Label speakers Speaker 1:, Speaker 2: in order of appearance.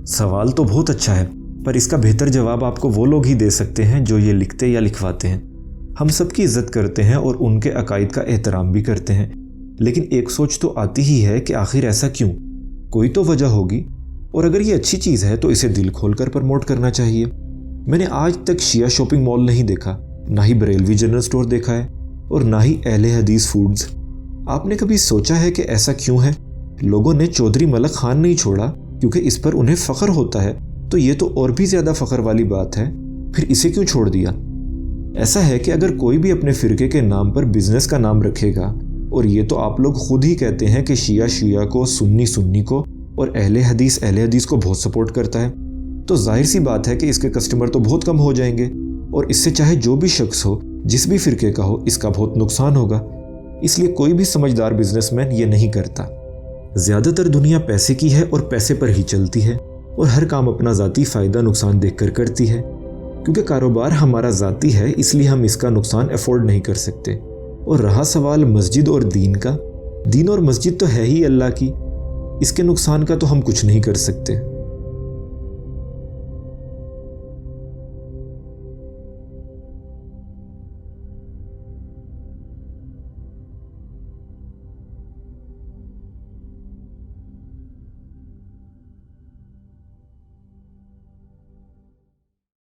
Speaker 1: सवाल तो बहुत अच्छा है, पर इसका बेहतर जवाब आपको वो लोग ही दे सकते हैं जो ये लिखते या लिखवाते हैं। हम सबकी इज्जत करते हैं और उनके अकायद का एहतराम भी करते हैं, लेकिन एक सोच तो आती ही है कि आखिर ऐसा क्यों? कोई तो वजह होगी, और अगर ये अच्छी चीज़ है तो इसे दिल खोलकर प्रमोट करना चाहिए। मैंने आज तक शिया शॉपिंग मॉल नहीं देखा, ना ही बरेलवी जनरल स्टोर देखा है, और ना ही अहले हदीस फूड्स। आपने कभी सोचा है कि ऐसा क्यों है? लोगों ने चौधरी मलक खान नहीं छोड़ा क्योंकि इस पर उन्हें फ़ख्र होता है, तो ये तो और भी ज़्यादा फ़ख्र वाली बात है, फिर इसे क्यों छोड़ दिया? ऐसा है कि अगर कोई भी अपने फ़िरके के नाम पर बिज़नेस का नाम रखेगा, और ये तो आप लोग खुद ही कहते हैं कि शिया शिया को, सुन्नी सुन्नी को, और अहले हदीस को बहुत सपोर्ट करता है, तो जाहिर सी बात है कि इसके कस्टमर तो बहुत कम हो जाएंगे, और इससे चाहे जो भी शख्स हो, जिस भी फ़िरके का हो, इसका बहुत नुकसान होगा। इसलिए कोई भी समझदार बिजनेसमैन ये नहीं करता। ज़्यादातर दुनिया पैसे की है और पैसे पर ही चलती है, और हर काम अपना ज़ाती फ़ायदा नुकसान देखकर करती है। क्योंकि कारोबार हमारा ज़ाती है, इसलिए हम इसका नुकसान अफोर्ड नहीं कर सकते। और रहा सवाल मस्जिद और दीन का, दीन और मस्जिद तो है ही अल्लाह की, इसके नुकसान का तो हम कुछ नहीं कर सकते।